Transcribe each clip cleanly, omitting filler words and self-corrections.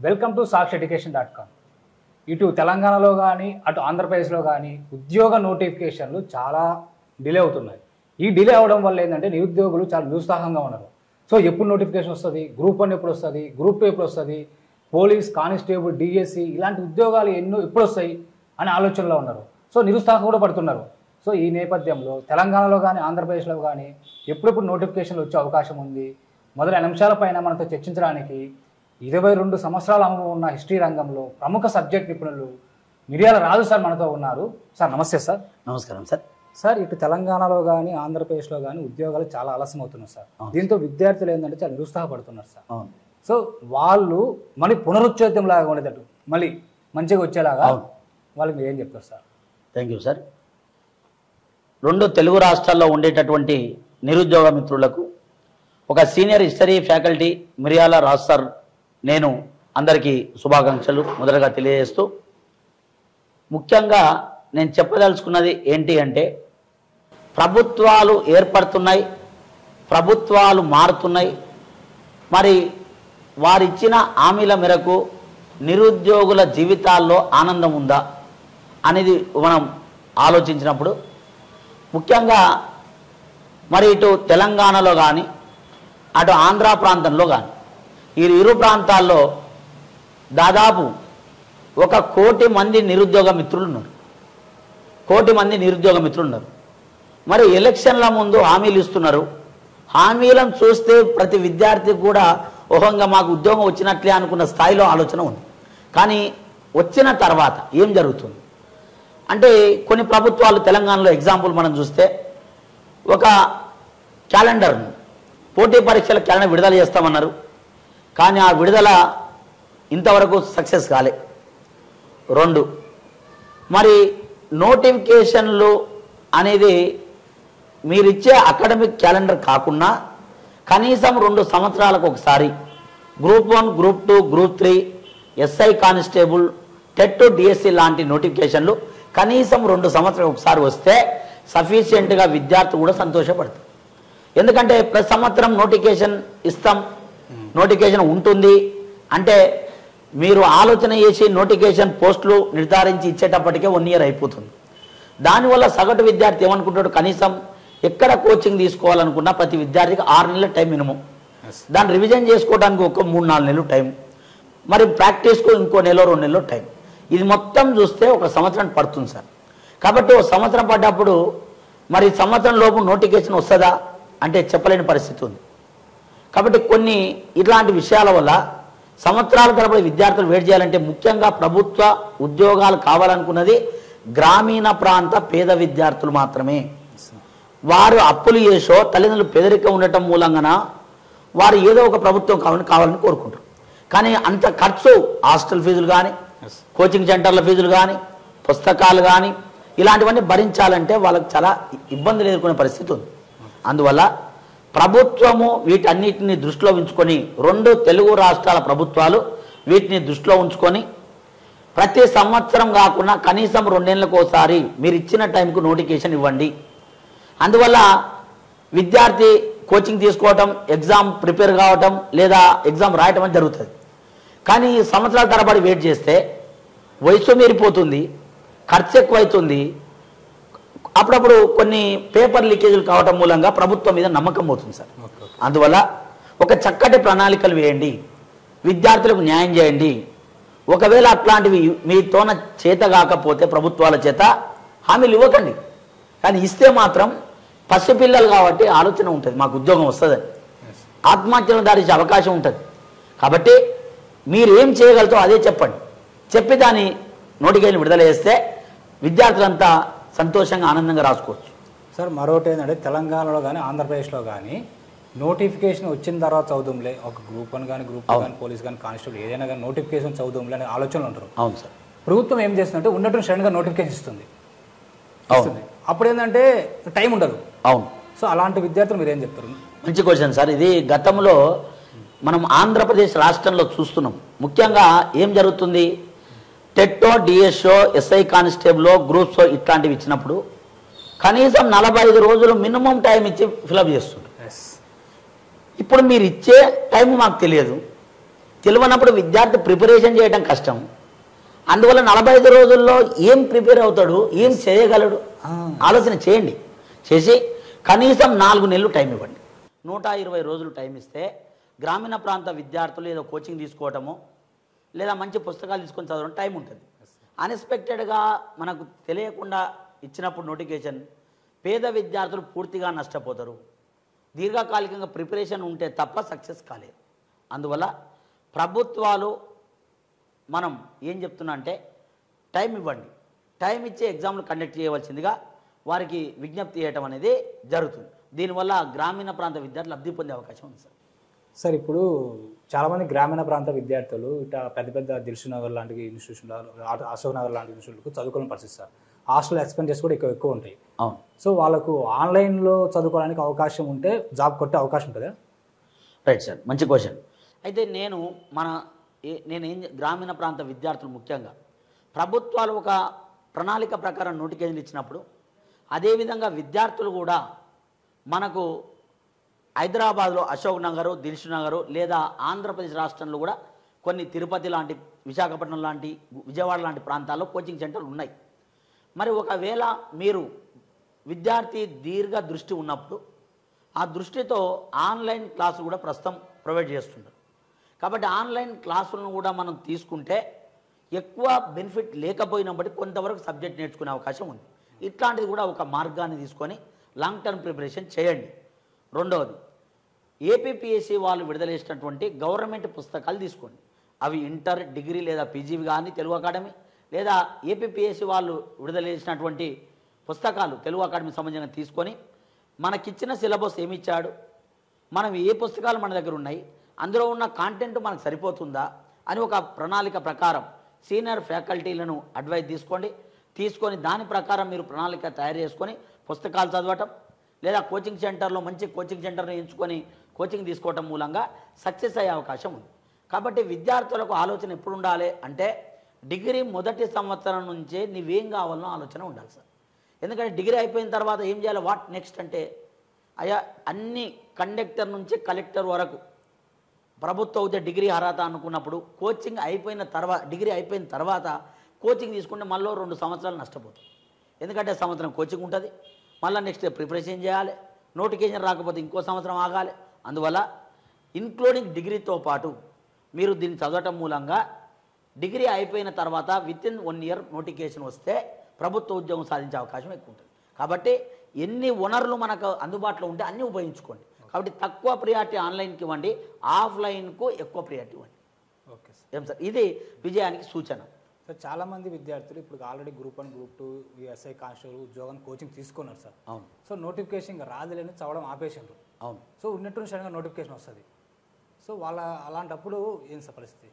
Welcome to saksheducation.com. ఇటు తెలంగాణలో కానీ అటు ఆంధ్రప్రదేశ్లో కానీ ఉద్యోగ నోటిఫికేషన్లు చాలా డిలే అవుతున్నాయి. ఈ డిలే అవడం వల్ల ఏంటంటే నిరుద్యోగులు చాలా నిరుత్సాహంగా ఉన్నారు. సో ఎప్పుడు నోటిఫికేషన్ వస్తుంది, గ్రూప్ 1 ఎప్పుడు వస్తుంది, గ్రూప్ 2 ఎప్పుడు వస్తుంది, పోలీస్, కానిస్టేబుల్, డిఎస్సి ఇలాంటి ఉద్యోగాలు ఎప్పుడు వస్తాయి అనే ఆలోచనలో ఉన్నారు. సో నిరుత్సాహం కూడా పడుతున్నారు. సో ఈ నేపథ్యంలో తెలంగాణలో కానీ ఆంధ్రప్రదేశ్లో కానీ ఎప్పుడెప్పుడు నోటిఫికేషన్లు వచ్చే అవకాశం ఉంది, మొదలైన అంశాలపైన మనతో చర్చించడానికి 22 సంవత్సరాల అనుభవం ఉన్న హిస్టరీ రంగంలో ప్రముఖ సబ్జెక్ట్ నిపుణులు మిర్యాల రాజు సార్ మనతో ఉన్నారు. సార్ నమస్తే సార్. నమస్కారం సార్. సార్ ఇటు తెలంగాణలో కానీ ఆంధ్రప్రదేశ్లో కానీ ఉద్యోగాలు చాలా ఆలస్యం అవుతున్నారు సార్. దీంతో విద్యార్థులు ఏంటంటే చాలా నిరుత్సాహపడుతున్నారు సార్. సో వాళ్ళు మళ్ళీ పునరుచ్ఛేదం లాగా ఉండేటట్టు మళ్ళీ మంచిగా వచ్చేలాగా వాళ్ళకి మీరు ఏం చెప్తారు sir? Thank you sir. 2 Telugu రాష్ట్రాల్లో ఉండేటటువంటి నిరుద్యోగ మిత్రులకు ఒక సీనియర్ హిస్టరీ ఫ్యాకల్టీ మిర్యాల రాజు సార్ నేను అందరికీ శుభాకాంక్షలు మొదటగా తెలియజేస్తూ, ముఖ్యంగా నేను చెప్పదలుచుకున్నది ఏంటి అంటే, ప్రభుత్వాలు ఏర్పడుతున్నాయి, ప్రభుత్వాలు మారుతున్నాయి. మరి వారిచ్చిన హామీల మేరకు నిరుద్యోగుల జీవితాల్లో ఆనందం ఉందా అనేది మనం ఆలోచించినప్పుడు, ముఖ్యంగా మరి ఇటు తెలంగాణలో కానీ అటు ఆంధ్ర ప్రాంతంలో కానీ ఈ ఇరు ప్రాంతాల్లో దాదాపు 1 కోటి మంది నిరుద్యోగ మిత్రులు ఉన్నారు. 1 కోటి మంది నిరుద్యోగ మిత్రులు ఉన్నారు. మరి ఎలక్షన్ల ముందు హామీలు ఇస్తున్నారు. హామీలను చూస్తే ప్రతి విద్యార్థి కూడా ఓహంగా మాకు ఉద్యోగం వచ్చినట్లే అనుకున్న స్థాయిలో ఆలోచన ఉంది. కానీ వచ్చిన తర్వాత ఏం జరుగుతుంది అంటే, కొన్ని ప్రభుత్వాలు తెలంగాణలో ఎగ్జాంపుల్ మనం చూస్తే ఒక క్యాలెండర్ను, పోటీ పరీక్షల క్యాలెండర్ విడుదల చేస్తామన్నారు. కానీ ఆ విడుదల ఇంతవరకు సక్సెస్ కాలే. 2 మరి నోటిఫికేషన్లు అనేది మీరిచ్చే అకాడమిక్ క్యాలెండర్ కాకుండా కనీసం 2 సంవత్సరాలకు ఒకసారి group 1, group 2, group 3, SI constable, TET, DSC లాంటి నోటిఫికేషన్లు కనీసం 2 సంవత్సరాలకు ఒకసారి వస్తే సఫిషియెంట్గా విద్యార్థి కూడా సంతోషపడతారు. ఎందుకంటే ప్రతి సంవత్సరం నోటిఫికేషన్ ఇస్తాం, నోటిఫికేషన్ ఉంటుంది అంటే మీరు ఆలోచన చేసి నోటిఫికేషన్ పోస్టులు నిర్ధారించి ఇచ్చేటప్పటికే 1 ఇయర్ అయిపోతుంది. దానివల్ల సగటు విద్యార్థి ఏమనుకుంటాడు, కనీసం ఎక్కడ కోచింగ్ తీసుకోవాలనుకున్నా ప్రతి విద్యార్థికి 6 నెలల టైం మినిమం, దాన్ని రివిజన్ చేసుకోవడానికి ఒక 3-4 నెలలు టైం, మరి ప్రాక్టీస్కు ఇంకో 1-2 నెలలు టైం. ఇది మొత్తం చూస్తే 1 సంవత్సరం పడుతుంది సార్. కాబట్టి 1 సంవత్సరం పడ్డప్పుడు మరి సంవత్సరం లోపు నోటిఫికేషన్ వస్తుందా అంటే చెప్పలేని పరిస్థితి ఉంది. కాబట్టి కొన్ని ఇట్లాంటి విషయాల వల్ల సంవత్సరాల తరబడి విద్యార్థులు వెయిట్ చేయాలంటే, ముఖ్యంగా ప్రభుత్వ ఉద్యోగాలు కావాలనుకున్నది గ్రామీణ ప్రాంత పేద విద్యార్థులు మాత్రమే. వారు అప్పులు చేసో తల్లిదండ్రులు పేదరికం ఉండటం మూలంగా వారు ఏదో ఒక ప్రభుత్వం కావాలని కోరుకుంటారు. కానీ అంత ఖర్చు, హాస్టల్ ఫీజులు కానీ, కోచింగ్ సెంటర్ల ఫీజులు కానీ, పుస్తకాలు కానీ ఇలాంటివన్నీ భరించాలంటే వాళ్ళకి చాలా ఇబ్బందులు ఎదుర్కొనే పరిస్థితి ఉంది. అందువల్ల ప్రభుత్వము వీటన్నిటిని దృష్టిలో ఉంచుకొని, 2 తెలుగు రాష్ట్రాల ప్రభుత్వాలు వీటిని దృష్టిలో ఉంచుకొని ప్రతి సంవత్సరం కాకుండా కనీసం 2 నెలలకు ఒకసారి మీరు ఇచ్చిన టైంకు నోటిఫికేషన్ ఇవ్వండి. అందువల్ల విద్యార్థి కోచింగ్ తీసుకోవటం, ఎగ్జామ్ ప్రిపేర్ కావటం లేదా ఎగ్జామ్ రాయటం అని జరుగుతుంది. కానీ సంవత్సరాల తరబడి వెయిట్ చేస్తే వయసు మీరిపోతుంది, ఖర్చు ఎక్కువైతుంది, అప్పుడప్పుడు కొన్ని పేపర్ లీకేజీలు కావటం మూలంగా ప్రభుత్వం మీద నమ్మకం పోతుంది సార్. అందువల్ల ఒక చక్కటి ప్రణాళికలు వేయండి, విద్యార్థులకు న్యాయం చేయండి. ఒకవేళ అట్లాంటివి మీతోన చేత కాకపోతే ప్రభుత్వాల చేత హామీలు ఇవ్వకండి. కానీ ఇస్తే మాత్రం పసిపిల్లలు కాబట్టి ఆలోచన ఉంటుంది, మాకు ఉద్యోగం వస్తుందని, ఆత్మహత్యలను దారించే అవకాశం ఉంటుంది. కాబట్టి మీరు ఏం చేయగలుగుతారో అదే చెప్పండి. చెప్పి దాని నోటిఫికేషన్ విడుదల చేస్తే విద్యార్థులంతా సంతోషంగా ఆనందంగా రాసుకోవచ్చు సార్. మరొకటి ఏంటంటే, తెలంగాణలో కానీ ఆంధ్రప్రదేశ్లో కానీ నోటిఫికేషన్ వచ్చిన తర్వాత చదువుంలే, ఒక గ్రూప్ 1 కానీ, గ్రూప్ 2 కానీ, పోలీస్ కానీ, కానిస్టేబుల్ ఏదైనా కానీ నోటిఫికేషన్ చదువుంలే అనే ఆలోచనలు ఉంటారు. అవును సార్. ప్రభుత్వం ఏం చేస్తుందంటే ఉన్నట్టు సడన్గా నోటిఫికేషన్ ఇస్తుంది. అప్పుడు ఏంటంటే టైం ఉండదు. అవును. సో అలాంటి విద్యార్థులు మీరు ఏం చెప్తారు? మంచి క్వశ్చన్ సార్. ఇది గతంలో మనం ఆంధ్రప్రదేశ్ రాష్ట్రంలో చూస్తున్నాం. ముఖ్యంగా ఏం జరుగుతుంది, టెట్టో, డిఎస్ఓ, ఎస్ఐ కానిస్టేబుల్, గ్రూప్స్ ఇట్లాంటివి ఇచ్చినప్పుడు కనీసం 45 రోజులు మినిమం టైం ఇచ్చి ఫిలప్ చేస్తుంటారు. ఇప్పుడు మీరు ఇచ్చే టైం మాకు తెలియదు, తెలియనప్పుడు విద్యార్థి ప్రిపరేషన్ చేయడం కష్టం. అందువల్ల 45 రోజుల్లో ఏం ప్రిపేర్ అవుతాడు, ఏం చేయగలడు ఆలోచన చేయండి. చేసి కనీసం 4 నెలలు టైం ఇవ్వండి. 120 రోజులు టైం ఇస్తే గ్రామీణ ప్రాంత విద్యార్థులు ఏదో కోచింగ్ తీసుకోవటము లేదా మంచి పుస్తకాలు తీసుకొని చదవడం టైం ఉంటుంది. అన్ఎక్స్పెక్టెడ్గా మనకు తెలియకుండా ఇచ్చినప్పుడు నోటిఫికేషన్ పేద విద్యార్థులు పూర్తిగా నష్టపోతారు. దీర్ఘకాలికంగా ప్రిపరేషన్ ఉంటే తప్ప సక్సెస్ కాలేదు. అందువల్ల ప్రభుత్వాలు మనం ఏం చెప్తున్నా అంటే టైం ఇవ్వండి. టైం ఇచ్చే ఎగ్జామ్లు కండక్ట్ చేయవలసిందిగా వారికి విజ్ఞప్తి చేయటం అనేది జరుగుతుంది. దీనివల్ల గ్రామీణ ప్రాంత విద్యార్థులు లబ్ధి పొందే అవకాశం ఉంది సార్. సార్ ఇప్పుడు చాలామంది గ్రామీణ ప్రాంత విద్యార్థులు ఇట్లా పెద్ద పెద్ద దిల్సుఖ్నగర్ లాంటి ఇన్స్టిట్యూషన్లు, అశోక్ నగర్ లాంటి ఇన్స్టిట్యూట్లకు చదువుకోవాలని పరిస్థితి. హాస్టల్ ఎక్స్పెన్సెస్ కూడా ఎక్కువ ఉంటాయి. అవును. సో వాళ్ళకు ఆన్లైన్లో చదువుకోవడానికి అవకాశం ఉంటే జాబ్ కొట్టే అవకాశం ఉంటుందా? రైట్ సార్, మంచి క్వశ్చన్. అయితే నేను గ్రామీణ ప్రాంత విద్యార్థులు ముఖ్యంగా ప్రభుత్వాలు ఒక ప్రణాళిక ప్రకారం నోటిఫికేషన్లు ఇచ్చినప్పుడు అదేవిధంగా విద్యార్థులు కూడా మనకు హైదరాబాద్లో అశోక్ నగరు, దిల్సుఖ్ నగరు లేదా ఆంధ్రప్రదేశ్ రాష్ట్రంలో కూడా కొన్ని తిరుపతి లాంటి, విశాఖపట్నం లాంటి, విజయవాడ లాంటి ప్రాంతాల్లో కోచింగ్ సెంటర్లు ఉన్నాయి. మరి ఒకవేళ మీరు విద్యార్థి దీర్ఘ దృష్టి ఉన్నప్పుడు ఆ దృష్టితో ఆన్లైన్ క్లాసులు కూడా ప్రస్తుతం ప్రొవైడ్ చేస్తున్నారు. కాబట్టి ఆన్లైన్ క్లాసులను కూడా మనం తీసుకుంటే ఎక్కువ బెనిఫిట్ లేకపోయినప్పటికీ కొంతవరకు సబ్జెక్ట్ నేర్చుకునే అవకాశం ఉంది. ఇట్లాంటిది కూడా ఒక మార్గాన్ని తీసుకొని లాంగ్ టర్మ్ ప్రిపరేషన్ చేయండి. రెండవది, ఏపీపీఎస్సీ వాళ్ళు విడుదల చేసినటువంటి గవర్నమెంట్ పుస్తకాలు తీసుకోండి. అవి ఇంటర్, డిగ్రీ లేదా పీజీవి కానీ తెలుగు అకాడమీ, లేదా ఏపీపీఎస్సీ వాళ్ళు విడుదల చేసినటువంటి పుస్తకాలు తెలుగు అకాడమీకి సంబంధించిన తీసుకొని మనకిచ్చిన సిలబస్ ఏమి ఇచ్చాడు, మనం ఏ పుస్తకాలు మన దగ్గర ఉన్నాయి, అందులో ఉన్న కాంటెంట్ మనకు సరిపోతుందా అని ఒక ప్రణాళిక ప్రకారం సీనియర్ ఫ్యాకల్టీలను అడ్వైజ్ తీసుకొని దాని ప్రకారం మీరు ప్రణాళిక తయారు చేసుకొని పుస్తకాలు చదవటం లేదా కోచింగ్ సెంటర్లో మంచి కోచింగ్ సెంటర్ని ఎంచుకొని కోచింగ్ తీసుకోవటం మూలంగా సక్సెస్ అయ్యే అవకాశం ఉంది. కాబట్టి విద్యార్థులకు ఆలోచన ఎప్పుడు ఉండాలి అంటే డిగ్రీ మొదటి సంవత్సరం నుంచే నీవేం కావాలనో ఆలోచన ఉండాలి సార్. ఎందుకంటే డిగ్రీ అయిపోయిన తర్వాత ఏం చేయాలి, వాట్ నెక్స్ట్ అంటే అయ్యా అన్ని కండక్టర్ నుంచి కలెక్టర్ వరకు ప్రభుత్వ ఉద్యోగ డిగ్రీ అర్హత అనుకున్నప్పుడు కోచింగ్ అయిపోయిన తర్వాత, డిగ్రీ అయిపోయిన తర్వాత కోచింగ్ తీసుకుంటే మళ్ళీ 2 సంవత్సరాలు నష్టపోతుంది. ఎందుకంటే సంవత్సరం కోచింగ్ ఉంటుంది, మళ్ళీ నెక్స్ట్ ప్రిపరేషన్ చేయాలి, నోటిఫికేషన్ రాకపోతే ఇంకో సంవత్సరం ఆగాలి. అందువల్ల ఇంక్లూడింగ్ డిగ్రీతో పాటు మీరు దీన్ని చదవటం మూలంగా డిగ్రీ అయిపోయిన తర్వాత వితిన్ 1 ఇయర్ నోటిఫికేషన్ వస్తే ప్రభుత్వ ఉద్యోగం సాధించే అవకాశం ఎక్కువ ఉంటుంది. కాబట్టి ఎన్ని వనరులు మనకు అందుబాటులో ఉంటే అన్నీ ఉపయోగించుకోండి. కాబట్టి తక్కువ ప్రియారిటీ ఆన్లైన్కి ఇవ్వండి, ఆఫ్లైన్కు ఎక్కువ ప్రియారిటీ ఇవ్వండి. Okay sir. ఏం సార్, ఇది విజయానికి సూచన. సార్ చాలామంది విద్యార్థులు ఇప్పుడు already group 1, group 2, SI constable ఉద్యోగాన్ని కోచింగ్ తీసుకున్నారు సార్. అవును. సో నోటిఫికేషన్ రాదులేని చదవడం ఆపేసారు. అవును. సో ఉన్నట్టు సడన్గా నోటిఫికేషన్ వస్తుంది. సో అలాంటప్పుడు ఏం సార్ పరిస్థితి?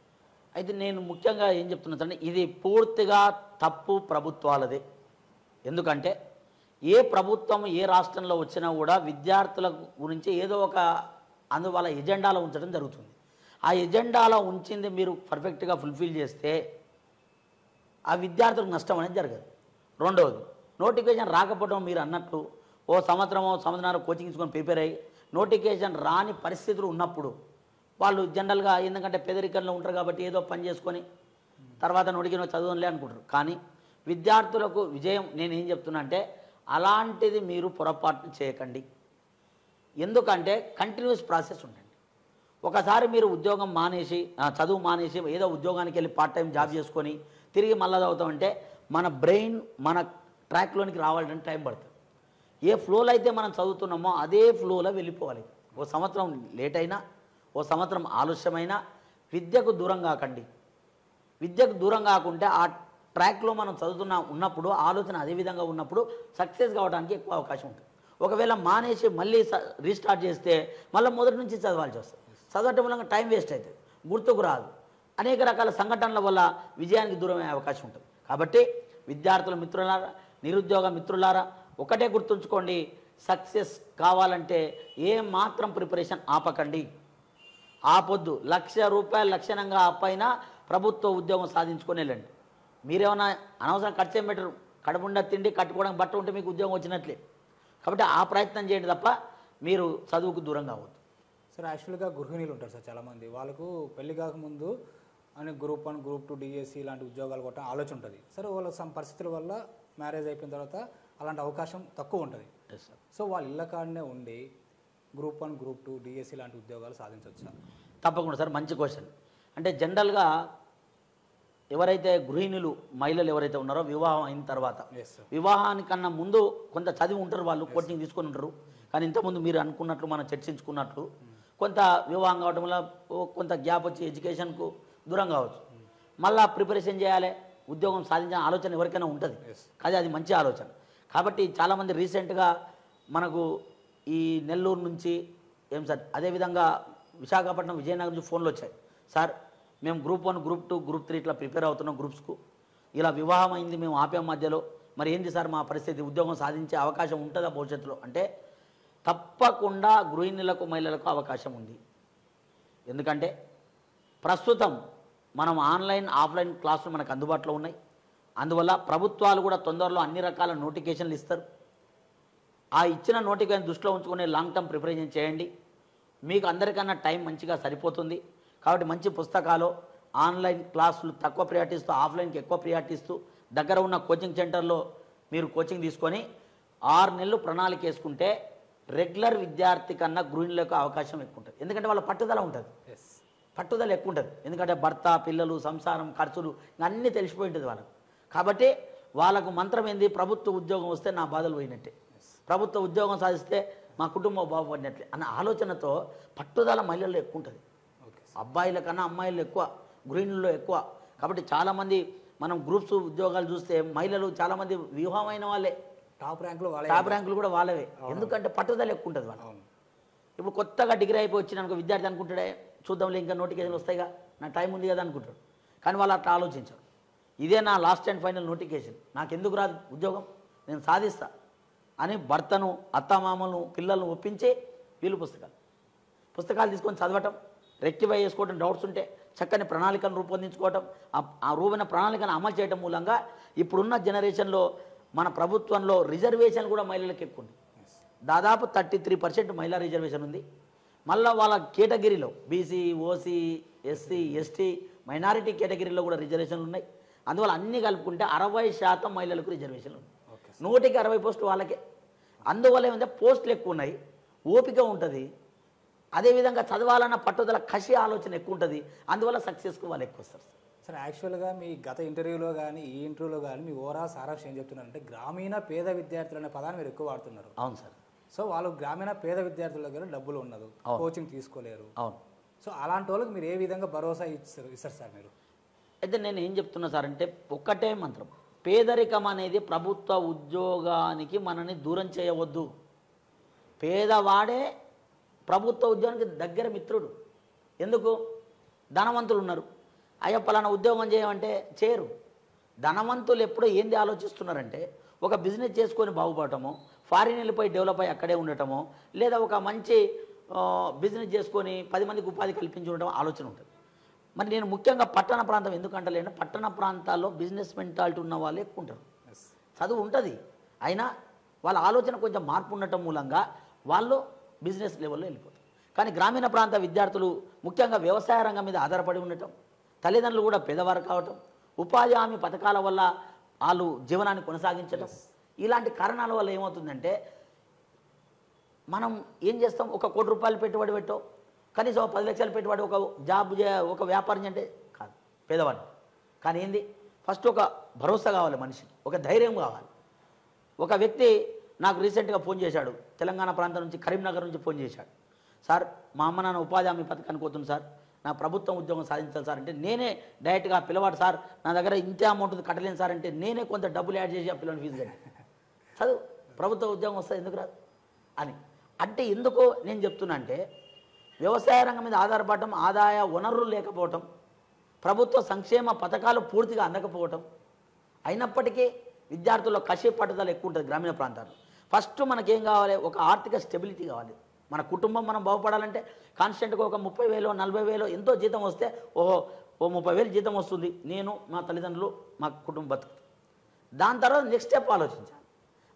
అయితే నేను ముఖ్యంగా ఏం చెప్తున్నా, ఇది పూర్తిగా తప్పు ప్రభుత్వాలదే. ఎందుకంటే ఏ ప్రభుత్వం ఏ రాష్ట్రంలో వచ్చినా కూడా విద్యార్థుల గురించి ఏదో ఒక వాళ్ళ ఎజెండాలో ఉంచడం జరుగుతుంది. ఆ ఎజెండాలో ఉంచింది మీరు పర్ఫెక్ట్గా ఫుల్ఫిల్ చేస్తే ఆ విద్యార్థులకు నష్టం అనేది జరగదు. రెండవది, నోటిఫికేషన్ రాకపోవడం మీరు అన్నట్లు సంవత్సరం కోచింగ్ తీసుకొని ప్రిపేర్ అయ్యి నోటిఫికేషన్ రాని పరిస్థితులు ఉన్నప్పుడు వాళ్ళు జనరల్గా ఎందుకంటే పేదరికంలో ఉంటారు కాబట్టి ఏదో పని చేసుకొని తర్వాత నోటిఫికేషన్ చదవలే అనుకుంటారు. కానీ విద్యార్థులకు విజయం నేను ఏం చెప్తున్నా అంటే అలాంటిది మీరు పొరపాటు చేయకండి. ఎందుకంటే కంటిన్యూస్ ప్రాసెస్ ఉండండి. ఒకసారి మీరు ఉద్యోగం మానేసి చదువు మానేసి ఏదో ఉద్యోగానికి వెళ్ళి పార్ట్ టైం జాబ్ చేసుకొని తిరిగి మళ్ళీ చదువుతామంటే మన బ్రెయిన్ మన ట్రాక్లోనికి రావాలంటే టైం పడుతుంది. ఏ ఫ్లోలో అయితే మనం చదువుతున్నామో అదే ఫ్లోలో వెళ్ళిపోవాలి. ఓ సంవత్సరం లేట్ అయినా, ఓ సంవత్సరం ఆలస్యమైనా విద్యకు దూరం కాకండి. విద్యకు దూరం కాకుంటే ఆ ట్రాక్లో మనం ఉన్నప్పుడు ఆలోచన అదే విధంగా ఉన్నప్పుడు సక్సెస్ కావడానికి ఎక్కువ అవకాశం ఉంటుంది. ఒకవేళ మానేసి మళ్ళీ రీస్టార్ట్ చేస్తే మళ్ళీ మొదటి నుంచి చదవాల్సి వస్తుంది. చదవటం వల్ల టైం వేస్ట్ అవుతుంది, గుర్తుకు రాదు, అనేక రకాల సంఘటనల వల్ల విజయానికి దూరమయ్యే అవకాశం ఉంటుంది. కాబట్టి విద్యార్థుల మిత్రులారా, నిరుద్యోగ మిత్రులారా ఒకటే గుర్తుంచుకోండి, సక్సెస్ కావాలంటే ఏ మాత్రం ప్రిపరేషన్ ఆపకండి. ఆపొద్దు. ₹1,00,000 లక్షణంగా ఆపైనా ప్రభుత్వ ఉద్యోగం సాధించుకొని వెళ్ళండి. మీరేమన్నా అనవసరం ఖర్చు ఏం పెట్టరు, కడుపుండా తిండి కట్టుకోవడానికి బట్ట ఉంటే మీకు ఉద్యోగం వచ్చినట్లే. కాబట్టి ఆ ప్రయత్నం చేయండి తప్ప మీరు చదువుకు దూరం కావద్దు. సార్ యాక్చువల్గా గృహిణీలు ఉంటారు సార్ చాలామంది, వాళ్ళకు పెళ్లి కాకముందు అని గ్రూప్ 1 గ్రూప్ 2 డిఎస్సి ఇలాంటి ఉద్యోగాలు కొట్టడం ఆలోచన ఉంటుంది. సరే వాళ్ళ సమ్ పరిస్థితుల వల్ల మ్యారేజ్ అయిపోయిన తర్వాత అలాంటి అవకాశం తక్కువ ఉంటుంది. సో వాళ్ళ ఇళ్ళ కాడనే ఉండి గ్రూప్ 1 గ్రూప్ 2 డిఎస్సి లాంటి ఉద్యోగాలు సాధించవచ్చు. తప్పకుండా సార్, మంచి క్వశ్చన్. అంటే జనరల్గా ఎవరైతే గృహిణులు మహిళలు ఎవరైతే ఉన్నారో వివాహం అయిన తర్వాత, వివాహానికన్నా ముందు కొంత చదివి ఉంటారు, వాళ్ళు కోచింగ్ తీసుకొని ఉంటారు. కానీ ఇంతకుముందు మీరు అనుకున్నట్లు మనం చర్చించుకున్నట్లు కొంత వివాహం కావడం వల్ల కొంత గ్యాప్ వచ్చి ఎడ్యుకేషన్కు దూరం కావచ్చు. మళ్ళీ ప్రిపరేషన్ చేయాలి, ఉద్యోగం సాధించిన ఆలోచన ఎవరికైనా ఉంటుంది, కానీ అది మంచి ఆలోచన. కాబట్టి చాలామంది రీసెంట్గా మనకు ఈ నెల్లూరు నుంచి ఏం సార్, అదేవిధంగా విశాఖపట్నం విజయనగరం నుంచి ఫోన్లు వచ్చాయి. సార్ మేము గ్రూప్ 1 గ్రూప్ 2 గ్రూప్ 3 ఇట్లా ప్రిపేర్ అవుతున్నాం గ్రూప్స్కు, ఇలా వివాహం అయింది, మేము ఆపాం మధ్యలో, మరి ఏంది సార్ మా పరిస్థితి, ఉద్యోగం సాధించే అవకాశం ఉంటుందా భవిష్యత్తులో అంటే తప్పకుండా గృహిణులకు మహిళలకు అవకాశం ఉంది. ఎందుకంటే ప్రస్తుతం మనం ఆన్లైన్ ఆఫ్లైన్ క్లాసులు మనకు అందుబాటులో ఉన్నాయి. అందువల్ల ప్రభుత్వాలు కూడా తొందరలో అన్ని రకాల నోటిఫికేషన్లు ఇస్తారు. ఆ ఇచ్చిన నోటిఫికేషన్ దృష్టిలో ఉంచుకునే లాంగ్ టర్మ్ ప్రిపరేషన్ చేయండి, మీకు అందరికన్నా టైం మంచిగా సరిపోతుంది. కాబట్టి మంచి పుస్తకాలు, ఆన్లైన్ క్లాసులు తక్కువ ప్రియారిటీ ఇస్తూ ఆఫ్లైన్కి ఎక్కువ ప్రియారిటీ ఇస్తూ దగ్గర ఉన్న కోచింగ్ సెంటర్లో మీరు కోచింగ్ తీసుకొని 6 నెలలు ప్రణాళిక వేసుకుంటే రెగ్యులర్ విద్యార్థి కన్నా గృహిణులకు అవకాశం ఎక్కువ ఉంటుంది. ఎందుకంటే వాళ్ళ పట్టుదల ఉంటుంది, పట్టుదల ఎక్కువ ఉంటుంది. ఎందుకంటే భర్త, పిల్లలు, సంసారం, ఖర్చులు అన్నీ తెలిసిపోయి ఉంటుంది వాళ్ళకు. కాబట్టి వాళ్ళకు మంత్రం ఏంది, ప్రభుత్వ ఉద్యోగం వస్తే నా బాధలు పోయినట్టే, ప్రభుత్వ ఉద్యోగం సాధిస్తే మా కుటుంబం బాగుపడినట్లే అన్న ఆలోచనతో పట్టుదల మహిళల్లో ఎక్కువ ఉంటుంది. అబ్బాయిల కన్నా అమ్మాయిలు ఎక్కువ, గృహిణుల్లో ఎక్కువ. కాబట్టి చాలామంది మనం గ్రూప్స్ ఉద్యోగాలు చూస్తే మహిళలు చాలామంది వివాహమైన వాళ్ళే, టాప్ ర్యాంకులు కూడా వాళ్ళవే. ఎందుకంటే పట్టుదల ఎక్కువ ఉంటుంది వాళ్ళు. ఇప్పుడు కొత్తగా డిగ్రీ అయిపోయి వచ్చిన విద్యార్థి అనుకుంటాడే చూద్దాంలే ఇంకా నోటిఫికేషన్లు వస్తాయిగా, నా టైం ఉంది కదా అనుకుంటాడు. కానీ వాళ్ళు అట్లా ఆలోచించారు, ఇదే నా లాస్ట్ అండ్ ఫైనల్ నోటిఫికేషన్, నాకు ఎందుకు రాదు ఉద్యోగం, నేను సాధిస్తా అని భర్తను, అత్తమామలను, పిల్లలను ఒప్పించి వీళ్ళు పుస్తకాలు తీసుకొని చదవటం, రెక్టిఫై చేసుకోవడం, డౌట్స్ ఉంటే చక్కని ప్రణాళికను రూపొందించుకోవటం, ఆ రూపైన ప్రణాళికను అమలు చేయడం మూలంగా ఇప్పుడున్న జనరేషన్లో మన ప్రభుత్వంలో రిజర్వేషన్ కూడా మహిళలకు ఎక్కువ ఉంది. దాదాపు 33% మహిళా రిజర్వేషన్ ఉంది. మళ్ళీ వాళ్ళ కేటగిరీలో BC, OC, SC, ST, minority కేటగిరీలో కూడా రిజర్వేషన్లు ఉన్నాయి. అందువల్ల అన్నీ కలుపుకుంటే 60% మహిళలకు రిజర్వేషన్లు ఉన్నాయి. 100కి 60 పోస్టులు వాళ్ళకే. అందువల్ల ఏమంటే పోస్టులు ఎక్కువ ఉన్నాయి, ఓపిక ఉంటుంది, అదేవిధంగా చదవాలన్న పట్టుదల, కసి, ఆలోచన ఎక్కువ ఉంటుంది. అందువల్ల సక్సెస్కు వాళ్ళు ఎక్కువ వస్తారు. సార్ యాక్చువల్గా మీ గత ఇంటర్వ్యూలో కానీ ఈ ఇంటర్వ్యూలో కానీ మీ ఓవరాల్ సారాంశం ఏం చెప్తున్నారంటే గ్రామీణ పేద విద్యార్థులు అనే పదాన్ని మీరు ఎక్కువ వాడుతున్నారు. అవును సార్. సో వాళ్ళు గ్రామీణ పేద విద్యార్థుల దగ్గర డబ్బులు ఉండదు, కోచింగ్ తీసుకోలేరు. అవును. సో అలాంటి వాళ్ళకి మీరు ఏ విధంగా భరోసా ఇస్తారు సార్ మీరు? అయితే నేను ఏం చెప్తున్నా సార్ అంటే ఒక్కటే మంత్రం, పేదరికం అనేది ప్రభుత్వ ఉద్యోగానికి మనని దూరం చేయవద్దు. పేదవాడే ప్రభుత్వ ఉద్యోగానికి దగ్గర మిత్రుడు. ఎందుకు? ధనవంతులు ఉన్నారు, అయ్యో పలానా ఉద్యోగం చేయమంటే చేయరు. ధనవంతులు ఎప్పుడో ఏంది ఆలోచిస్తున్నారంటే ఒక బిజినెస్ చేసుకొని బాగుపడటమో, ఫారిన్ వెళ్ళిపోయి డెవలప్ అయ్యి అక్కడే ఉండటమో, లేదా ఒక మంచి బిజినెస్ చేసుకొని 10 మందికి ఉపాధి కల్పించి ఉండటం ఆలోచన ఉంటుంది. మరి నేను ముఖ్యంగా పట్టణ ప్రాంతం ఎందుకంటలేను, పట్టణ ప్రాంతాల్లో బిజినెస్ మెంటాలిటీ ఉన్న వాళ్ళు ఎక్కువ ఉంటారు. చదువు ఉంటుంది, అయినా వాళ్ళ ఆలోచన కొంచెం మార్పు ఉండటం మూలంగా వాళ్ళు బిజినెస్ లెవెల్లో వెళ్ళిపోతారు. కానీ గ్రామీణ ప్రాంత విద్యార్థులు ముఖ్యంగా వ్యవసాయ రంగం మీద ఆధారపడి ఉండటం, తల్లిదండ్రులు కూడా పేదవారు కావటం, ఉపాధి హామీ పథకాల వల్ల వాళ్ళు జీవనాన్ని కొనసాగించడం, ఇలాంటి కారణాల వల్ల ఏమవుతుందంటే మనం ఏం చేస్తాం, ఒక 1 కోటి రూపాయలు పెట్టుబడి పెట్టో, కనీసం 10 లక్షలు పెట్టుబడి ఒక జాబ్ ఒక వ్యాపారం అంటే కాదు పేదవాడిని. కానీ ఏంది, ఫస్ట్ ఒక భరోసా కావాలి మనిషికి, ఒక ధైర్యం కావాలి. ఒక వ్యక్తి నాకు రీసెంట్గా ఫోన్ చేశాడు, తెలంగాణ ప్రాంతం నుంచి, కరీంనగర్ నుంచి ఫోన్ చేశాడు. సార్ మా అమ్మ నాన్న ఉపాధి హామీ పథకానికి పోతుంది సార్, నా ప్రభుత్వం ఉద్యోగం సాధించాలి సార్ అంటే నేనే డైరెక్ట్గా పిల్లవాడు సార్ నా దగ్గర ఇంతే అమౌంట్ కట్టలేను సార్ అంటే నేనే కొంత డబ్బులు యాడ్ చేసి ఆ పిల్లల్ని ఫీజు కట్టి చదువు ప్రభుత్వ ఉద్యోగం వస్తుంది ఎందుకు రాదు అని. అంటే ఎందుకో నేను చెప్తున్నా అంటే వ్యవసాయ రంగం మీద ఆధారపడటం, ఆదాయ వనరులు లేకపోవటం, ప్రభుత్వ సంక్షేమ పథకాలు పూర్తిగా అందకపోవటం, అయినప్పటికీ విద్యార్థుల్లో కసి పట్టుదల ఎక్కువ ఉంటుంది గ్రామీణ ప్రాంతాల్లో. ఫస్ట్ మనకేం కావాలి, ఒక ఆర్థిక స్టెబిలిటీ కావాలి. మన కుటుంబం మనం బాగుపడాలంటే కాన్స్టెంట్గా ఒక 30,000 40,000 ఎంతో జీతం వస్తే ఓ 30,000 జీతం వస్తుంది, నేను మా తల్లిదండ్రులు మా కుటుంబం బతుకుతుంది. దాని తర్వాత నెక్స్ట్ స్టెప్ ఆలోచించాలి.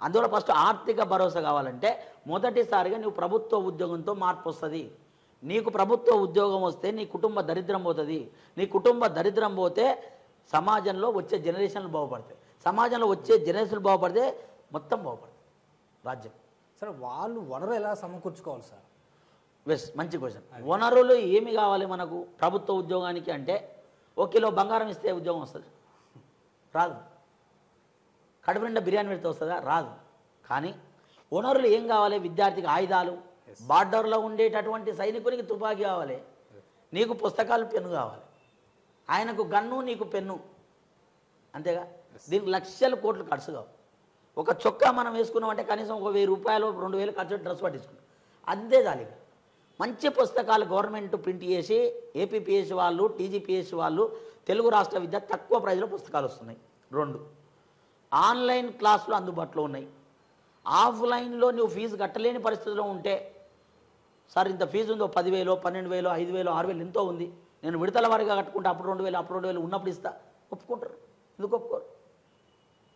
అందువల్ల ఫస్ట్ ఆర్థిక భరోసా కావాలంటే మొదటిసారిగా నువ్వు ప్రభుత్వ ఉద్యోగంతో మార్పు వస్తుంది. నీకు ప్రభుత్వ ఉద్యోగం వస్తే నీ కుటుంబ దరిద్రం పోతుంది. నీ కుటుంబ దరిద్రం పోతే సమాజంలో వచ్చే జనరేషన్లు బాగుపడతాయి. సమాజంలో వచ్చే జనరేషన్లు బాగుపడితే మొత్తం బాగుపడుతుంది రాజ్యం. సార్ వాళ్ళు వనరు ఎలా సమకూర్చుకోవాలి సార్? మంచి క్వశ్చన్. వనరులు ఏమి కావాలి మనకు ప్రభుత్వ ఉద్యోగానికి అంటే? 1 కిలో బంగారం ఇస్తే ఉద్యోగం వస్తుంది? రాదు. కడుపు నిండా బిర్యానీ పెడితే వస్తుందా? రాదు. కానీ వనరులు ఏం కావాలి? విద్యార్థికి ఆయుధాలు, బార్డర్లో ఉండేటటువంటి సైనికునికి తుపాకీ కావాలి, నీకు పుస్తకాలు పెన్ను కావాలి, ఆయనకు గన్ను నీకు పెన్ను, అంతేగా. దీనికి లక్షల కోట్లు ఖర్చు కావు. ఒక చొక్కా మనం వేసుకున్నామంటే కనీసం ఒక 1000 రూపాయలు 2000 ఖర్చు డ్రెస్ పట్టించుకున్నాం, అంతే చాలు. మంచి పుస్తకాలు గవర్నమెంట్ ప్రింట్ చేసి ఏపీపీఎస్సీ వాళ్ళు, టీజీపీఎస్సీ వాళ్ళు తెలుగు రాష్ట్ర విద్య తక్కువ ప్రైజ్లో పుస్తకాలు వస్తున్నాయి. 2 ఆన్లైన్ క్లాసులు అందుబాటులో ఉన్నాయి. ఆఫ్లైన్లో నువ్వు ఫీజు కట్టలేని పరిస్థితిలో ఉంటే, సార్ ఇంత ఫీజు ఉందో 10,000, 12,000, 5,000, 6,000 ఎంతో ఉంది, నేను విడతల వారిగా కట్టుకుంటే అప్పుడు 2,000, అప్పుడు 2,000 ఉన్నప్పుడు ఇస్తా, ఒప్పుకుంటారు. ఎందుకు ఒప్పుకోరు?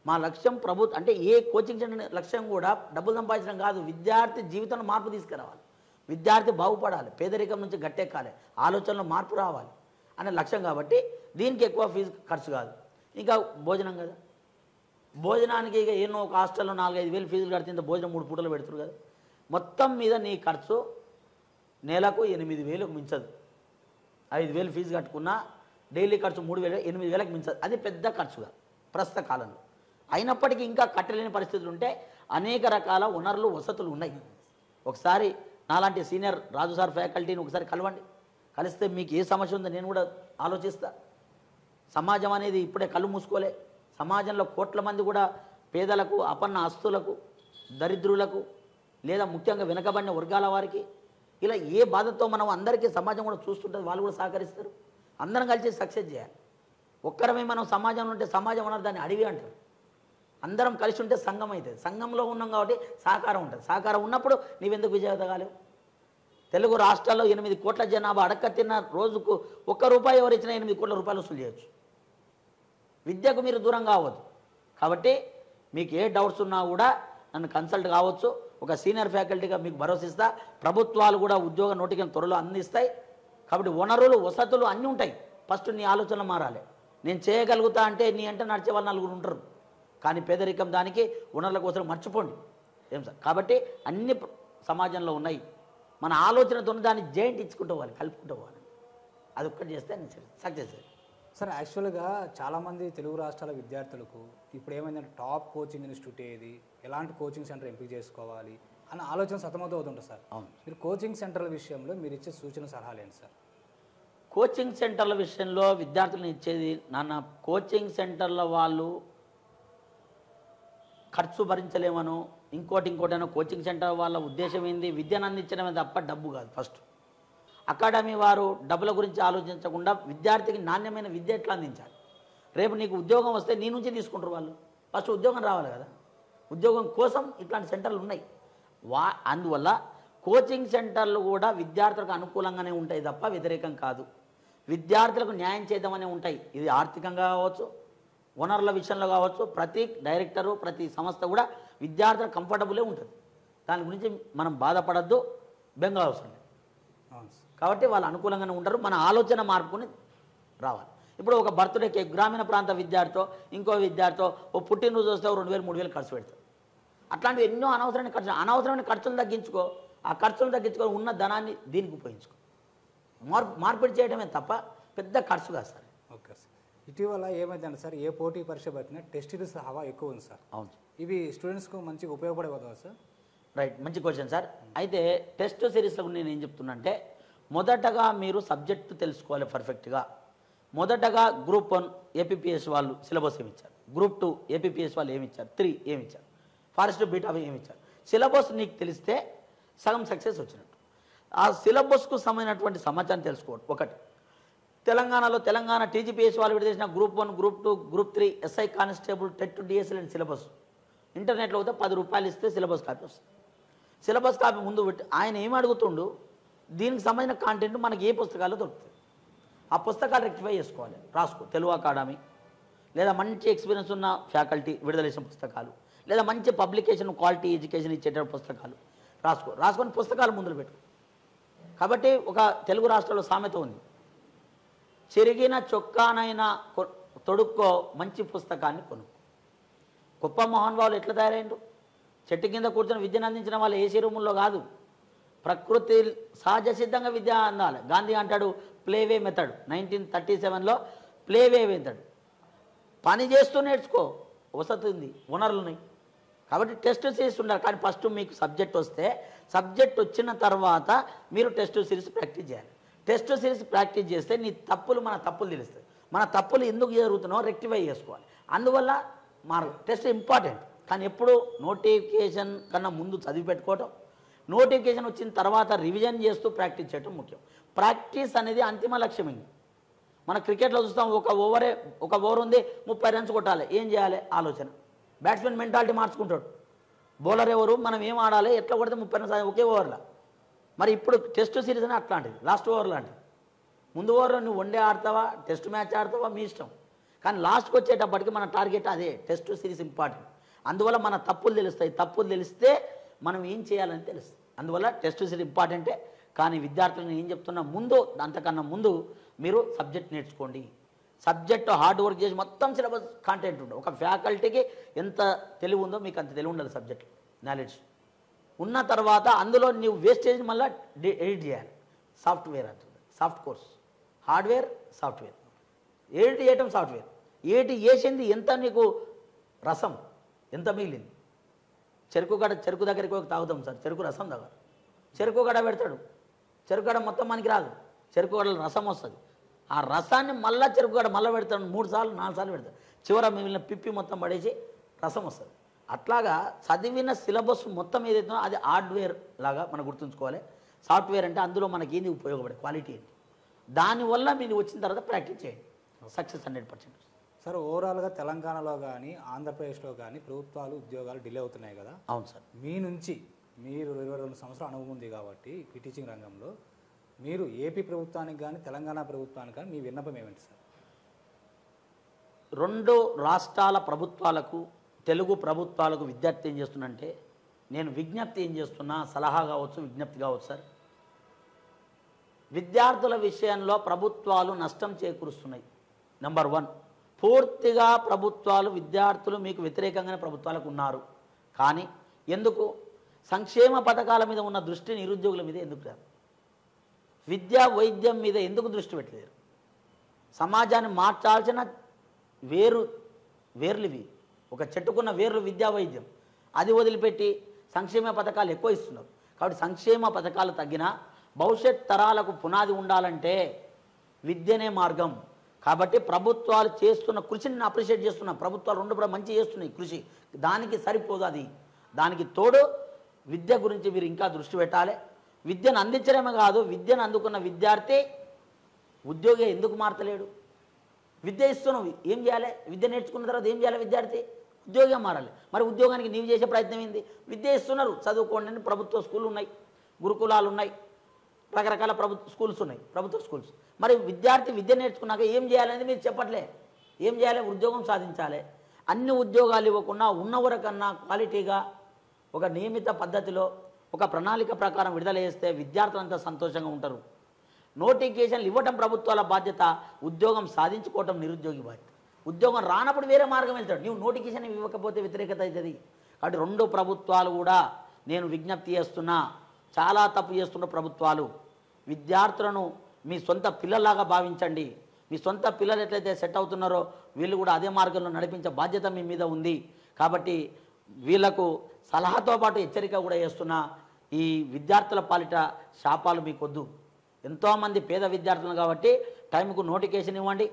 మా లక్ష్యం ప్రభుత్వం అంటే ఏ కోచింగ్ సెంటర్ లక్ష్యం కూడా డబ్బులు సంపాదించడం కాదు, విద్యార్థి జీవితంలో మార్పు తీసుకురావాలి, విద్యార్థి బాగుపడాలి, పేదరికం నుంచి గట్టెక్కాలి, ఆలోచనలో మార్పు రావాలి అనే లక్ష్యం. కాబట్టి దీనికి ఎక్కువ ఫీజు ఖర్చు కాదు. ఇంకా భోజనం కదా, భోజనానికి ఇక ఎన్నో ఒక హాస్టల్లో 4-5 వేలు ఫీజులు కడితే ఇంత భోజనం 3 పూటలు పెడుతురు కదా. మొత్తం మీద నీ ఖర్చు నెలకు 8,000కు మించదు. 5,000 ఫీజు కట్టుకున్నా డైలీ ఖర్చు 3,000, 8,000కి మించదు. అది పెద్ద ఖర్చుగా ప్రస్తుత కాలంలో. అయినప్పటికీ ఇంకా కట్టలేని పరిస్థితులు ఉంటే అనేక రకాల వనరులు, వసతులు ఉన్నాయి. ఒకసారి నాలాంటి సీనియర్ రాజు సార్ ఫ్యాకల్టీని ఒకసారి కలవండి, కలిస్తే మీకు ఏ సమస్య ఉందో నేను కూడా ఆలోచిస్తా. సమాజం అనేది ఇప్పుడే కళ్ళు మూసుకోలే. సమాజంలో కోట్ల మంది కూడా పేదలకు, అపన్న ఆస్తులకు, దరిద్రులకు, లేదా ముఖ్యంగా వెనకబడిన వర్గాల వారికి ఇలా ఏ బాధతో మనం అందరికీ సమాజం కూడా చూస్తుంటుంది, వాళ్ళు కూడా సహకరిస్తారు. అందరం కలిసి సక్సెస్ చేయాలి. ఒక్కరమే మనం సమాజంలో ఉంటే సమాజం అన్నారు దాన్ని అడవి అంటారు. అందరం కలిసి ఉంటే సంఘం అవుతుంది. సంఘంలో ఉన్నాం కాబట్టి సహకారం ఉంటుంది. సహకారం ఉన్నప్పుడు నీవెందుకు విజేత కాలేవు? తెలుగు రాష్ట్రాల్లో 8 కోట్ల జనాభా అడక్క తిన్న రోజుకు ₹1 ఎవరు ఇచ్చినా 8 కోట్ల రూపాయలు వసూలు చేయొచ్చు. విద్యకు మీరు దూరం కావద్దు. కాబట్టి మీకు ఏ డౌట్స్ ఉన్నా కూడా నన్ను కన్సల్ట్ కావచ్చు. ఒక సీనియర్ ఫ్యాకల్టీగా మీకు భరోసా ఇస్తా. ప్రభుత్వాలు కూడా ఉద్యోగ నోటిఫికేషన్ త్వరలో అందిస్తాయి. కాబట్టి వనరులు, వసతులు అన్నీ ఉంటాయి. ఫస్ట్ నీ ఆలోచనలు మారాలి. నేను చేయగలుగుతా అంటే నీ అంటే నడిచే వాళ్ళు 4 ఉంటారు. కానీ పేదరికం దానికి వనరుల కోసం మర్చిపోండి ఏం సార్. కాబట్టి అన్ని సమాజంలో ఉన్నాయి. మన ఆలోచనతో దాన్ని జాయింట్ ఇచ్చుకుంటూ పోవాలి, కలుపుకుంటూ పోవాలి. అది ఒక్కటి చేస్తే సక్సెస్. సార్ యాక్చువల్గా చాలామంది తెలుగు రాష్ట్రాల విద్యార్థులకు ఇప్పుడు ఏమైందంటే టాప్ కోచింగ్ ఇన్స్టిట్యూట్ ఏది, ఎలాంటి కోచింగ్ సెంటర్ ఎంపిక చేసుకోవాలి అన్న ఆలోచన సతమతం అవుతుంటుంది సార్. అవును. మీరు కోచింగ్ సెంటర్ల విషయంలో మీరు ఇచ్చే సూచన సలహాలు ఏంటి సార్? కోచింగ్ సెంటర్ల విషయంలో విద్యార్థులను ఇచ్చేది, నాన్న కోచింగ్ సెంటర్ల వాళ్ళు ఖర్చు భరించలేమను ఇంకోటనో కోచింగ్ సెంటర్ వాళ్ళ ఉద్దేశం ఏంది? విద్యను అందించడమే తప్ప డబ్బు కాదు. ఫస్ట్ అకాడమీ వారు డబ్బుల గురించి ఆలోచించకుండా విద్యార్థికి నాణ్యమైన విద్య ఎట్లా అందించాలి. రేపు నీకు ఉద్యోగం వస్తే నీ నుంచి తీసుకుంటారు వాళ్ళు. ఫస్ట్ ఉద్యోగం రావాలి కదా. ఉద్యోగం కోసం ఇట్లాంటి సెంటర్లు ఉన్నాయి. అందువల్ల కోచింగ్ సెంటర్లు కూడా విద్యార్థులకు అనుకూలంగానే ఉంటాయి తప్ప వ్యతిరేకం కాదు. విద్యార్థులకు న్యాయం చేద్దామనే ఉంటాయి. ఇది ఆర్థికంగా కావచ్చు, వనరుల విషయంలో కావచ్చు. ప్రతి డైరెక్టరు, ప్రతి సంస్థ కూడా విద్యార్థులకు కంఫర్టబులే ఉంటుంది. దాని గురించి మనం బాధపడద్దు, బెంగ అవసరం లేదు. కాబట్టి వాళ్ళు అనుకూలంగానే ఉంటారు. మన ఆలోచన మార్పుని రావాలి. ఇప్పుడు ఒక బర్త్డే కేక్ గ్రామీణ ప్రాంత విద్యార్థితో ఇంకో విద్యార్థితో ఓ పుట్టినరోజు వస్తే 2,000, 3,000 ఖర్చు పెడతారు. అట్లాంటివి ఎన్నో అనవసరమైన ఖర్చులు తగ్గించుకో. ఆ ఖర్చులు తగ్గించుకొని ఉన్న ధనాన్ని దీనికి ఉపయోగించుకో. మార్పిడి చేయడమే తప్ప పెద్ద ఖర్చు కాదు సార్. Okay sir. ఇటీవల ఏమైందంటే సార్, ఏ పోటీ పరీక్ష పెట్టినా టెస్ట్ సిరీస్ హవా ఎక్కువ ఉంది సార్. అవును. ఇవి స్టూడెంట్స్కు మంచిగా ఉపయోగపడే కదా సార్? రైట్, మంచి క్వశ్చన్ సార్. అయితే టెస్ట్ సిరీస్లో నేను ఏం చెప్తున్నా అంటే, మొదటగా మీరు సబ్జెక్టు తెలుసుకోవాలి పర్ఫెక్ట్గా. మొదటగా గ్రూప్ 1 ఏపీపీఎస్ వాళ్ళు సిలబస్ ఏమి ఇచ్చారు, గ్రూప్ 2 ఏపీపీఎస్ వాళ్ళు ఏమి ఇచ్చారు, 3 ఏమి ఇచ్చారు, ఫారెస్ట్ బీటా ఏమి ఇచ్చారు. సిలబస్ నీకు తెలిస్తే సగం సక్సెస్ వచ్చినట్టు. ఆ సిలబస్కు సంబంధించినటువంటి సమాచారం తెలుసుకోవడం ఒకటి. తెలంగాణలో తెలంగాణ టీజీపీఎస్ వాళ్ళు విడుదల చేసిన group 1, group 2, group 3 SI constable TET DSL and syllabus ఇంటర్నెట్లో అయితే ₹10 ఇస్తే సిలబస్ కాపీ వస్తుంది. సిలబస్ కాపీ ముందు పెట్టి ఆయన ఏమి అడుగుతుండు, దీనికి సంబంధించిన కాంటెంట్ మనకి ఏ పుస్తకాల్లో దొరుకుతుంది. ఆ పుస్తకాలు రెక్టిఫై చేసుకోవాలి, రాసుకో. తెలుగు అకాడమీ లేదా మంచి ఎక్స్పీరియన్స్ ఉన్న ఫ్యాకల్టీ విడుదల చేసిన పుస్తకాలు, లేదా మంచి పబ్లికేషన్ క్వాలిటీ ఎడ్యుకేషన్ ఇచ్చేట పుస్తకాలు రాసుకొని పుస్తకాలు ముందులు పెట్టు. కాబట్టి ఒక తెలుగు రాష్ట్రాల్లో సామెత ఉంది, చెరిగిన చొక్కానైనా తొడుక్కో మంచి పుస్తకాన్ని కొనుక్కో. గొప్ప మహానుభావులు ఎట్లా తయారైండ్రు? చెట్టు కింద కూర్చొని విద్యను అందించిన వాళ్ళు ఏసీ రూముల్లో కాదు, ప్రకృతి సహజ సిద్ధంగా విద్య అందాలి. గాంధీ అంటాడు ప్లేవే మెథడ్, 1937లో ప్లేవే మెథడ్. పని చేస్తూ నేర్చుకో, వసతి ఉంది, వనరులు ఉన్నాయి. కాబట్టి టెస్ట్ సిరీస్ ఉండాలి. కానీ ఫస్ట్ మీకు సబ్జెక్ట్ వస్తే, సబ్జెక్ట్ వచ్చిన తర్వాత మీరు టెస్ట్ సిరీస్ ప్రాక్టీస్ చేయాలి. టెస్ట్ సిరీస్ ప్రాక్టీస్ చేస్తే నీ తప్పులు మన తప్పులు తెలుస్తాయి. మన తప్పులు ఎందుకు జరుగుతున్నాయో రెక్టిఫై చేసుకోవాలి. అందువల్ల టెస్ట్ ఇంపార్టెంట్. కానీ ఎప్పుడు నోటిఫికేషన్ కన్నా ముందు చదివి పెట్టుకోవటం, నోటిఫికేషన్ వచ్చిన తర్వాత రివిజన్ చేస్తూ ప్రాక్టీస్ చేయడం ముఖ్యం. ప్రాక్టీస్ అనేది అంతిమ లక్ష్యం. మన క్రికెట్లో చూస్తాం, ఒక ఓవర్ ఉంది, 30 రన్స్ కొట్టాలి. ఏం చేయాలి? ఆలోచన. Batsmen mentality మార్చుకుంటాడు. బౌలర్ ఎవరు, మనం ఏం ఆడాలి, ఎట్లా కొడితే 30 రన్స్ ఒకే ఓవర్లో. మరి ఇప్పుడు టెస్ట్ సిరీస్ అని అట్లాంటిది, లాస్ట్ ఓవర్ లాంటిది. ముందు ఓవర్లో నువ్వు వన్డే ఆడతావా, టెస్ట్ మ్యాచ్ ఆడతావా, మీ ఇష్టం. కానీ లాస్ట్కి వచ్చేటప్పటికి మన టార్గెట్ అదే, టెస్ట్ సిరీస్ ఇంపార్టెంట్. అందువల్ల మన తప్పులు తెలుస్తాయి. తప్పులు తెలిస్తే మనం ఏం చేయాలని తెలుస్తుంది. అందువల్ల టెస్ట్ సిరీస్ ఇంపార్టెంటే. కానీ విద్యార్థులను ఏం చెప్తున్నా, ముందు అంతకన్నా ముందు మీరు సబ్జెక్ట్ నేర్చుకోండి. సబ్జెక్ట్ హార్డ్ వర్క్ చేసి మొత్తం సిలబస్ కాంటెంట్ ఉంటుంది. ఒక ఫ్యాకల్టీకి ఎంత తెలివి ఉందో మీకు అంత తెలివి ఉండాలి. సబ్జెక్ట్ నాలెడ్జ్ ఉన్న తర్వాత అందులో నీవు వేస్టేజ్ మళ్ళీ ఎడిట్ చేయాలి. సాఫ్ట్వేర్ అంటుంది, soft course, hardware, software. Edit చేయటం సాఫ్ట్వేర్. ఏటి వేసింది ఎంత, నీకు రసం ఎంత మిగిలింది. చెరుకు దగ్గరికి పోయి తాగుతాం సార్, చెరుకు రసం దగ్గర చెరుకు గడ పెడతాడు. చెరుకు గడ మొత్తం మనకి రాదు, చెరుకు గడలో రసం వస్తుంది. ఆ రసాన్ని మళ్ళీ చెరుకు గడ మళ్ళీ పెడతాడు, 3 సార్లు 4 సార్లు పెడతాడు. చివర మిగిలిన పిప్పి మొత్తం పడేసి రసం వస్తుంది. అట్లాగా చదివిన సిలబస్ మొత్తం ఏదైతుందో అది హార్డ్వేర్ లాగా మనం గుర్తుంచుకోవాలి. సాఫ్ట్వేర్ అంటే అందులో మనకి ఏంది ఉపయోగపడే క్వాలిటీ ఏంటి, దానివల్ల మీరు వచ్చిన తర్వాత ప్రాక్టీస్ చేయండి. సక్సెస్ 100%. సార్, ఓవరాల్గా తెలంగాణలో కానీ ఆంధ్రప్రదేశ్లో కానీ ప్రభుత్వాలు ఉద్యోగాలు డిలే అవుతున్నాయి కదా. అవును సార్. మీ నుంచి మీరు 22 సంవత్సరాల అనుభవం ఉంది కాబట్టి ఈ టీచింగ్ రంగంలో, మీరు ఏపీ ప్రభుత్వానికి కానీ తెలంగాణ ప్రభుత్వానికి కానీ మీ విన్నపం ఏమిటి సార్? 2 రాష్ట్రాల ప్రభుత్వాలకు, తెలుగు ప్రభుత్వాలకు విద్యార్థి ఏం చేస్తున్నంటే, నేను విజ్ఞప్తి ఏం చేస్తున్నా, సలహా కావచ్చు, విజ్ఞప్తి కావచ్చు సార్. విద్యార్థుల విషయంలో ప్రభుత్వాలు నష్టం చేకూరుస్తున్నాయి. నెంబర్ 1, పూర్తిగా ప్రభుత్వాలు, విద్యార్థులు మీకు వ్యతిరేకంగానే ప్రభుత్వాలకు ఉన్నారు. కానీ ఎందుకు? సంక్షేమ పథకాల మీద ఉన్న దృష్టి నిరుద్యోగుల మీద ఎందుకు లేదు? విద్యా వైద్యం మీద ఎందుకు దృష్టి పెట్టలేరు? సమాజాన్ని మార్చాల్సిన వేర్లువి, ఒక చెట్టుకున్న వేర్లు విద్యా వైద్యం, అది వదిలిపెట్టి సంక్షేమ పథకాలు ఎక్కువ ఇస్తున్నారు. కాబట్టి సంక్షేమ పథకాలు తగ్గినా భవిష్యత్ తరాలకు పునాది ఉండాలంటే విద్యనే మార్గం. కాబట్టి ప్రభుత్వాలు చేస్తున్న కృషిని నేను అప్రిషియేట్ చేస్తున్నా. ప్రభుత్వాలు 2 మంచి చేస్తున్నాయి కృషి, దానికి సరిపోదు. అది దానికి తోడు విద్య గురించి మీరు ఇంకా దృష్టి పెట్టాలి. విద్యను అందించడమే కాదు, విద్యను అందుకున్న విద్యార్థి ఉద్యోగి ఎందుకు మారతలేడు? విద్య ఇస్తున్నావు, ఏం చేయాలి? విద్య నేర్చుకున్న తర్వాత ఏం చేయాలి? విద్యార్థి ఉద్యోగం మారాలి. మరి ఉద్యోగానికి నీవు చేసే ప్రయత్నం ఏంది? విద్య ఇస్తున్నారు, చదువుకోండి అని ప్రభుత్వ స్కూళ్ళు ఉన్నాయి, గురుకులాలు ఉన్నాయి, రకరకాల ప్రభుత్వ స్కూల్స్ ఉన్నాయి, ప్రభుత్వ స్కూల్స్. మరి విద్యార్థి విద్య నేర్చుకున్నాక ఏం చేయాలనేది మీరు చెప్పట్లే. ఏం చేయాలి? ఉద్యోగం సాధించాలి. అన్ని ఉద్యోగాలు ఇవ్వకుండా ఉన్నవరకన్నా క్వాలిటీగా ఒక నియమిత పద్ధతిలో ఒక ప్రణాళిక ప్రకారం విడుదల చేస్తే విద్యార్థులంతా సంతోషంగా ఉంటారు. నోటిఫికేషన్లు ఇవ్వటం ప్రభుత్వాల బాధ్యత, ఉద్యోగం సాధించుకోవటం నిరుద్యోగి బాధ్యత. ఉద్యోగం రానప్పుడు వేరే మార్గం వెళ్తాడు. నువ్వు నోటిఫికేషన్ ఇవ్వకపోతే వ్యతిరేకత అవుతుంది. కాబట్టి 2 ప్రభుత్వాలు కూడా నేను విజ్ఞప్తి చేస్తున్నా, చాలా తప్పు చేస్తున్న ప్రభుత్వాలు. విద్యార్థులను మీ సొంత పిల్లల్లాగా భావించండి. మీ సొంత పిల్లలు ఎట్లయితే సెట్ అవుతున్నారో వీళ్ళు కూడా అదే మార్గంలో నడిపించే బాధ్యత మీ మీద ఉంది. కాబట్టి వీళ్లకు సలహాతో పాటు హెచ్చరిక కూడా చేస్తున్నా, ఈ విద్యార్థుల పాలిట శాపాలు మీకొద్దు. ఎంతోమంది పేద విద్యార్థులు కాబట్టి టైంకు నోటిఫికేషన్ ఇవ్వండి,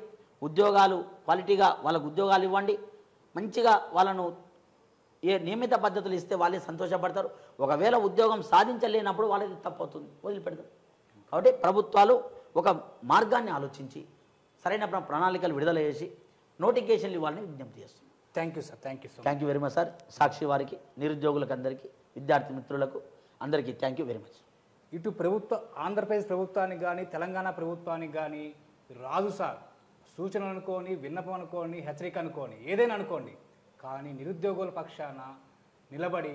ఉద్యోగాలు క్వాలిటీగా వాళ్ళకు ఉద్యోగాలు ఇవ్వండి, మంచిగా వాళ్ళను ఏ నియమిత పద్ధతులు ఇస్తే వాళ్ళే సంతోషపడతారు. ఒకవేళ ఉద్యోగం సాధించలేనప్పుడు వాళ్ళది తప్పవుతుంది, వదిలిపెడతారు. కాబట్టి ప్రభుత్వాలు ఒక మార్గాన్ని ఆలోచించి సరైన ప్రణాళికలు విడుదల చేసి నోటిఫికేషన్లు ఇవ్వాలని విజ్ఞప్తి చేస్తుంది. Thank you sir. Thank you very much sir. Sakshi వారికి, నిరుద్యోగులకు అందరికీ, విద్యార్థి మిత్రులకు అందరికీ థ్యాంక్ యూ వెరీ మచ్. ఇటు ఆంధ్రప్రదేశ్ ప్రభుత్వానికి కానీ తెలంగాణ ప్రభుత్వానికి కానీ రాజు సార్ సూచనలు అనుకోని, విన్నపం అనుకోని, హెచ్చరిక అనుకోని, ఏదైనా అనుకోండి, కానీ నిరుద్యోగుల పక్షాన నిలబడి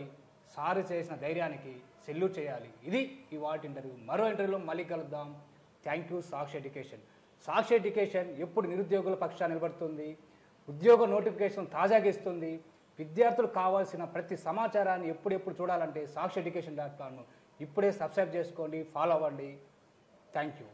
సారు చేసిన ధైర్యానికి సెల్యూట్ చేయాలి. ఇది ఈ వాటి ఇంటర్వ్యూ. మరో ఇంటర్వ్యూలో మళ్ళీ కలుద్దాం. Thank you. Sakshi education. Sakshi education ఎప్పుడు నిరుద్యోగుల పక్షాన నిలబడుతుంది, ఉద్యోగ నోటిఫికేషన్ తాజాగా ఇస్తుంది. విద్యార్థులు కావాల్సిన ప్రతి సమాచారాన్ని ఎప్పుడెప్పుడు చూడాలంటే సాక్షి education.com ఇప్పుడే సబ్స్క్రైబ్ చేసుకోండి, ఫాలో అవ్వండి. Thank you.